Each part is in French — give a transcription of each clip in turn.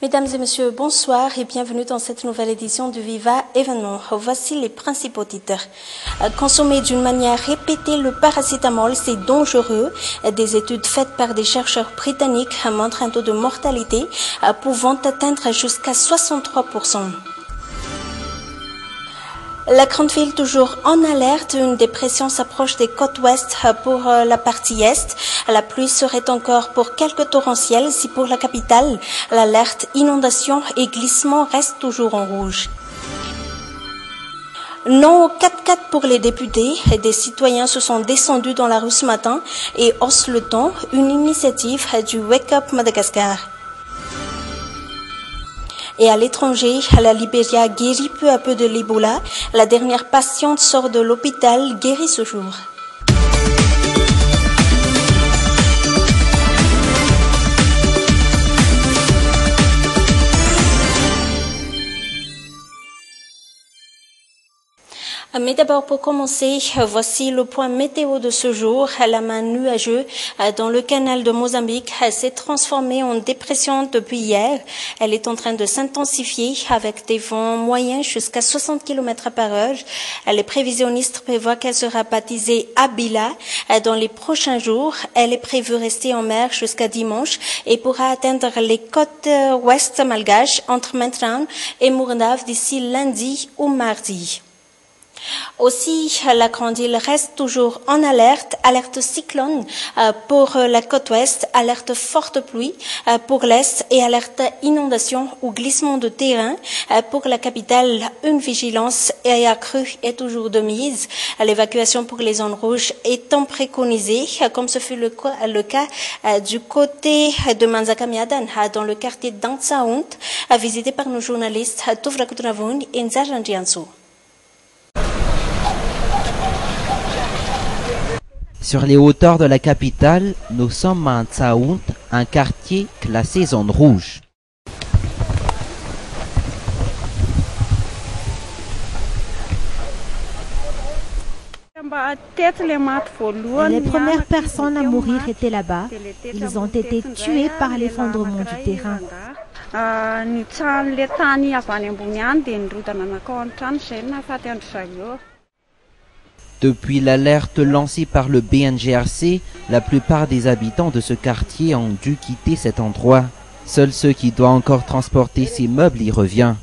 Mesdames et messieurs, bonsoir et bienvenue dans cette nouvelle édition du Viva Événement. Voici les principaux titres. Consommer d'une manière répétée le paracétamol, c'est dangereux. Des études faites par des chercheurs britanniques montrent un taux de mortalité pouvant atteindre jusqu'à 63%. La grande ville toujours en alerte, une dépression s'approche des côtes ouest pour la partie est. La pluie serait encore pour quelques torrentiels. Si pour la capitale, l'alerte inondation et glissement reste toujours en rouge. Non au 4x4 pour les députés. Des citoyens se sont descendus dans la rue ce matin et haussent le ton, une initiative du Wake Up Madagascar. Et à l'étranger, la Libéria guérit peu à peu de l'Ebola. La dernière patiente sort de l'hôpital, guérie ce jour. Mais d'abord, pour commencer, voici le point météo de ce jour. La main nuageuse dans le canal de Mozambique s'est transformée en dépression depuis hier. Elle est en train de s'intensifier avec des vents moyens jusqu'à 60 km par heure. Les prévisionnistes prévoient qu'elle sera baptisée Abila dans les prochains jours. Elle est prévue rester en mer jusqu'à dimanche et pourra atteindre les côtes ouest malgaches entre Maintraun et Mourndave d'ici lundi ou mardi. Aussi, la grande île reste toujours en alerte cyclone pour la côte ouest, alerte forte pluie pour l'est et alerte inondation ou glissement de terrain pour la capitale. Une vigilance accrue est toujours de mise. L'évacuation pour les zones rouges étant préconisée, comme ce fut le cas du côté de Manzakamiadan, dans le quartier d'Antsaount, visité par nos journalistes Touvra Kutravun et Nzajan Jiansu. Sur les hauteurs de la capitale, nous sommes à Antsaount, un quartier classé zone rouge. Les premières personnes à mourir étaient là-bas. Ils ont été tués par l'effondrement du terrain. Depuis l'alerte lancée par le BNGRC, la plupart des habitants de ce quartier ont dû quitter cet endroit. Seuls ceux qui doivent encore transporter ces meubles y reviennent.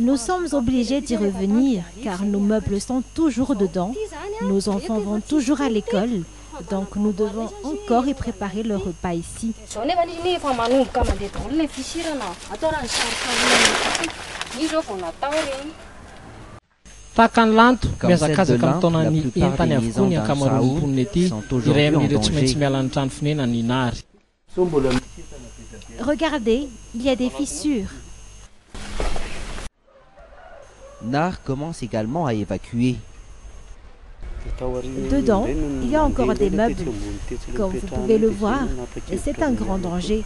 Nous sommes obligés d'y revenir car nos meubles sont toujours dedans. Nos enfants vont toujours à l'école. Donc nous devons encore y préparer le repas ici. Comme celle de l'Inde, la plupart des maisons d'Antsaount sont aujourd'hui en danger. Regardez, il y a des fissures. NAR commence également à évacuer. Dedans, il y a encore des meubles. Comme vous pouvez le voir, c'est un grand danger.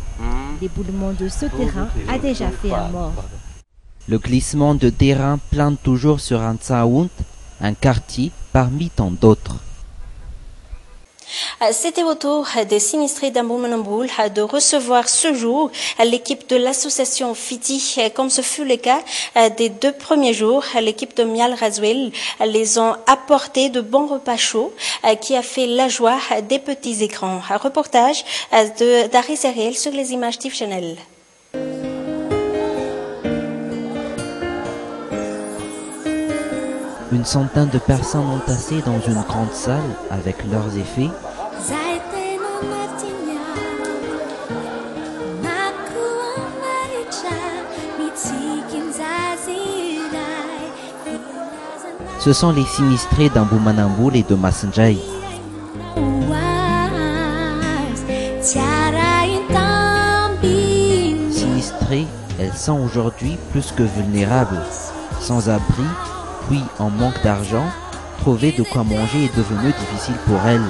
L'éboulement de ce terrain a déjà fait un mort. Le glissement de terrain plane toujours sur Antsaount, un quartier parmi tant d'autres. C'était au tour des sinistrés d'Amboumanaboul de recevoir ce jour l'équipe de l'association Fiti. Comme ce fut le cas des 2 premiers jours, l'équipe de Mial Razwell les ont apporté de bons repas chauds qui a fait la joie des petits écrans. Un reportage d'Harry Seriel sur les images TIF Channel. Une centaine de personnes entassées dans une grande salle avec leurs effets. Ce sont les sinistrés d'Amboumanaboul et de Massenjai. Sinistrées, elles sont aujourd'hui plus que vulnérables. Sans abri, puis en manque d'argent, trouver de quoi manger est devenu difficile pour elles.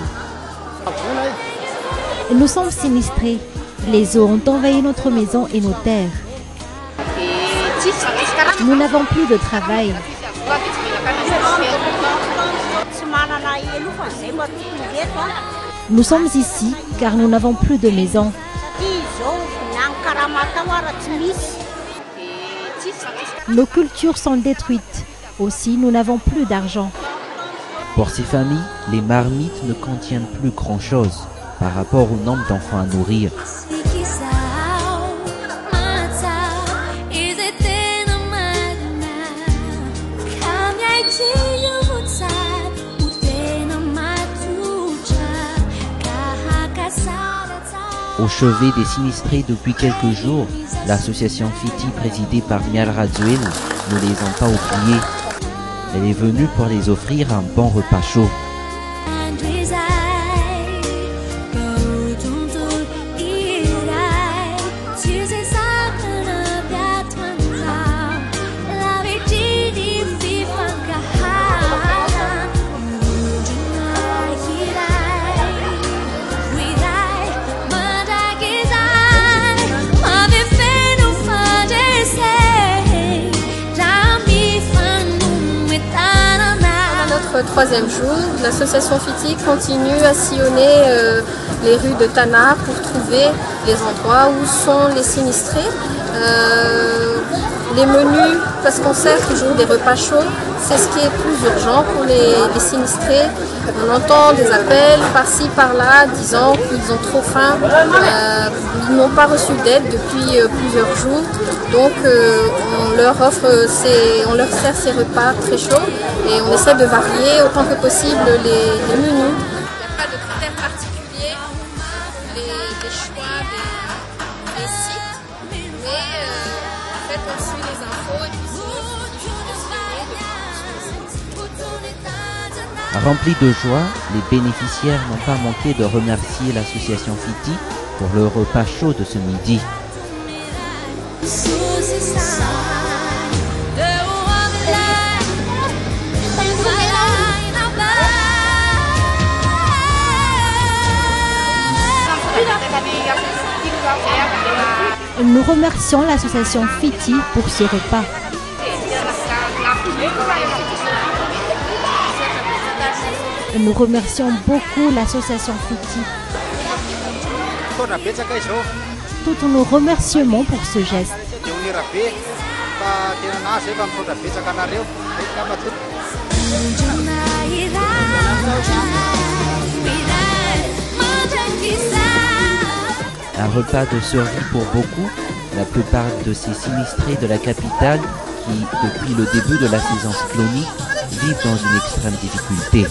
Nous sommes sinistrés. Les eaux ont envahi notre maison et nos terres. Nous n'avons plus de travail. Nous sommes ici car nous n'avons plus de maison. Nos cultures sont détruites. Aussi, nous n'avons plus d'argent. Pour ces familles, les marmites ne contiennent plus grand-chose par rapport au nombre d'enfants à nourrir. Au chevet des sinistrés depuis quelques jours, l'association Fiti présidée par Mial Radzuel ne les a pas oubliés. Elle est venue pour les offrir un bon repas chaud. Troisième jour, l'association Fiti continue à sillonner les rues de Tana pour trouver les endroits où sont les sinistrés. Les menus, parce qu'on sert toujours des repas chauds, c'est ce qui est plus urgent pour les sinistrés. On entend des appels par-ci, par-là, disant qu'ils ont trop faim, ils n'ont pas reçu d'aide depuis plusieurs jours. Donc on leur sert ces repas très chauds et on essaie de varier autant que possible les menus. Il n'y a pas de critères particuliers, les choix des sites, mais en fait on suit les infos et puis Remplis de joie, les bénéficiaires n'ont pas manqué de remercier l'association Fiti pour le repas chaud de ce midi. Nous remercions l'association Fiti pour ce repas. Nous remercions beaucoup l'association Fiti. Tous nos remerciements pour ce geste. Un repas de survie pour beaucoup, la plupart de ces sinistrés de la capitale qui, depuis le début de la saison cyclonique, vivent dans une extrême difficulté.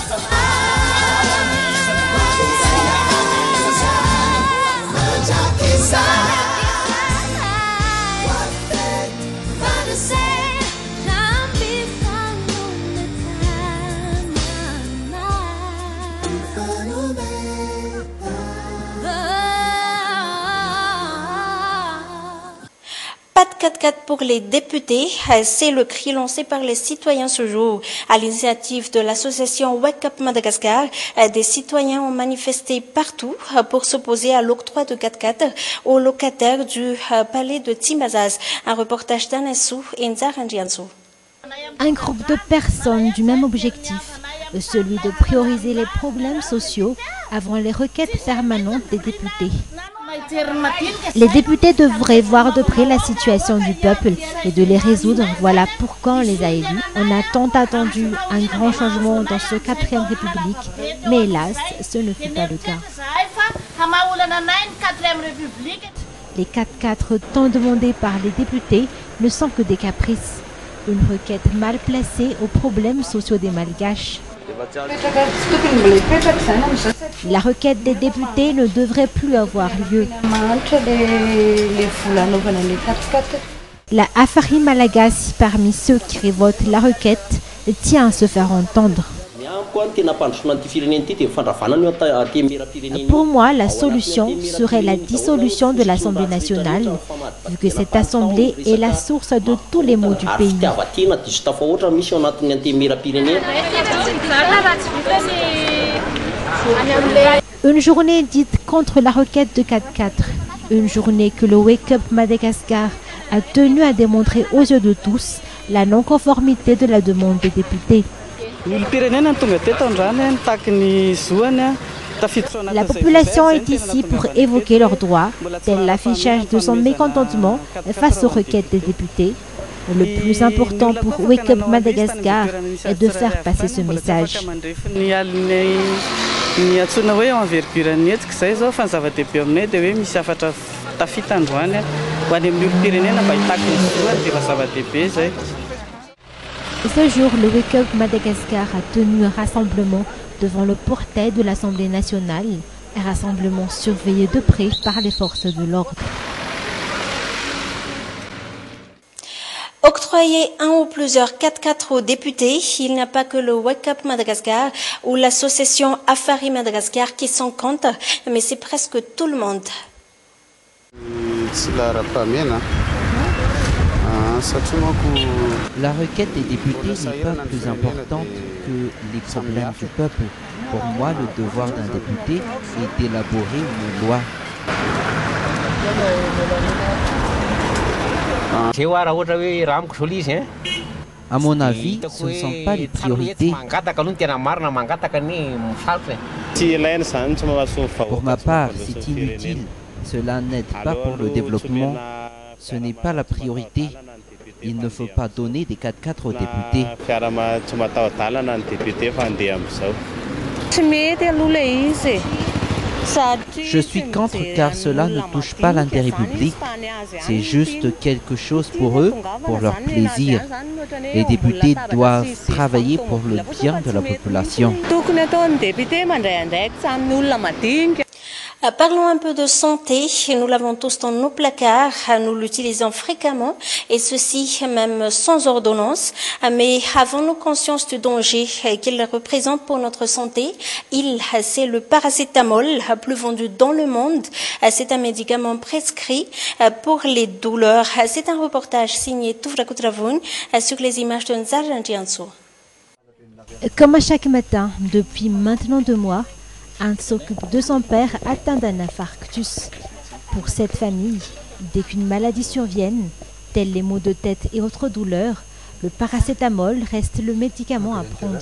Pas de 4x4 pour les députés, c'est le cri lancé par les citoyens ce jour. À l'initiative de l'association Wake Up Madagascar, des citoyens ont manifesté partout pour s'opposer à l'octroi de 4x4 aux locataires du palais de Timazaz. Un reportage d'Anassou et Nzarandiansou. Un groupe de personnes du même objectif, celui de prioriser les problèmes sociaux avant les requêtes permanentes des députés. Les députés devraient voir de près la situation du peuple et de les résoudre. Voilà pourquoi on les a élus. On a tant attendu un grand changement dans ce 4e République, mais hélas, ce ne fut pas le cas. Les 4x4 tant demandés par les députés ne sont que des caprices. Une requête mal placée aux problèmes sociaux des Malgaches. La requête des députés ne devrait plus avoir lieu. La Afari Malagasy, parmi ceux qui révotent la requête, tient à se faire entendre. Pour moi, la solution serait la dissolution de l'Assemblée nationale, vu que cette Assemblée est la source de tous les maux du pays. Une journée dite contre la requête de 4x4. Une journée que le Wake Up Madagascar a tenu à démontrer aux yeux de tous la non-conformité de la demande des députés. La population est ici pour évoquer leurs droits, tel l'affichage de son mécontentement face aux requêtes des députés. Le plus important pour Wake Up Madagascar est de faire passer ce message. Ce jour, le Wake Up Madagascar a tenu un rassemblement devant le portail de l'Assemblée nationale, un rassemblement surveillé de près par les forces de l'ordre. Octroyer un ou plusieurs 4x4 aux députés, il n'y a pas que le Wake Up Madagascar ou l'association Afari Madagascar qui sont contre, mais c'est presque tout le monde. La requête des députés n'est pas plus importante que les problèmes du peuple. Pour moi, le devoir d'un député est d'élaborer une loi. À mon avis, ce ne sont pas les priorités. Pour ma part, c'est inutile. Cela n'aide pas pour le développement. Ce n'est pas la priorité. Il ne faut pas donner des 4x4 aux députés. Je suis contre car cela ne touche pas l'intérêt public. C'est juste quelque chose pour eux, pour leur plaisir. Les députés doivent travailler pour le bien de la population. Parlons un peu de santé. Nous l'avons tous dans nos placards. Nous l'utilisons fréquemment et ceci même sans ordonnance. Mais avons-nous conscience du danger qu'il représente pour notre santé? C'est le paracétamol, plus vendu dans le monde. C'est un médicament prescrit pour les douleurs. C'est un reportage signé Tuvra Kutravun sur les images de Nzarjan Jianso. Comme à chaque matin, depuis maintenant 2 mois, Ant s'occupe de son père atteint d'un infarctus. Pour cette famille, dès qu'une maladie survienne, tels les maux de tête et autres douleurs, le paracétamol reste le médicament à prendre.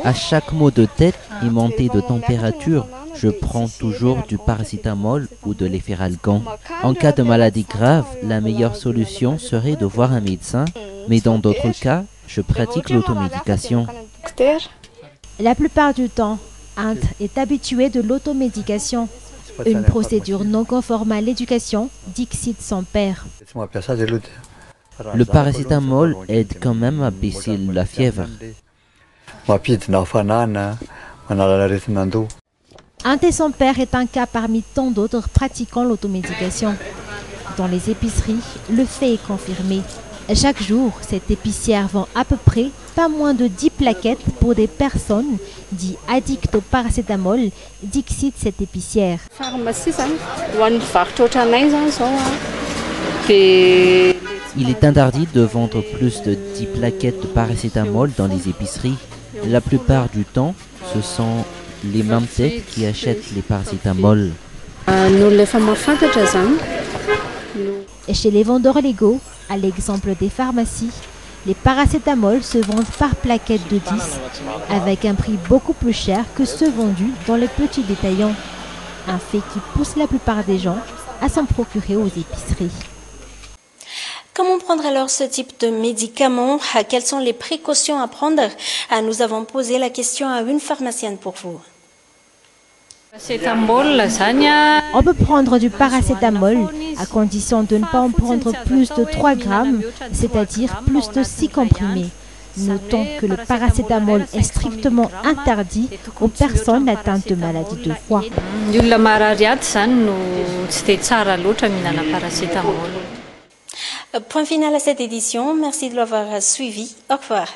À chaque maux de tête et montée de température, je prends toujours du paracétamol ou de l'efferalgan. En cas de maladie grave, la meilleure solution serait de voir un médecin, mais dans d'autres cas, je pratique l'automédication. La plupart du temps, Ant est habitué de l'automédication, une procédure non conforme à l'éducation, dixit son père. Le paracétamol aide quand même à baisser la fièvre. Ant et son père est un cas parmi tant d'autres pratiquant l'automédication. Dans les épiceries, le fait est confirmé. Chaque jour, cette épicière vend à peu près pas moins de 10 plaquettes pour des personnes dites addictes au paracétamol, dixit cette épicière. Il est interdit de vendre plus de 10 plaquettes de paracétamol dans les épiceries. La plupart du temps, ce sont les mêmes têtes qui achètent les paracétamol. Et chez les vendeurs légaux, à l'exemple des pharmacies, les paracétamols se vendent par plaquette de 10, avec un prix beaucoup plus cher que ceux vendus dans les petits détaillants. Un fait qui pousse la plupart des gens à s'en procurer aux épiceries. Comment prendre alors ce type de médicament? Quelles sont les précautions à prendre? Nous avons posé la question à une pharmacienne pour vous. On peut prendre du paracétamol à condition de ne pas en prendre plus de 3 grammes, c'est-à-dire plus de 6 comprimés. Notons que le paracétamol est strictement interdit aux personnes atteintes de maladies de foie. Point final à cette édition. Merci de l'avoir suivi. Au revoir.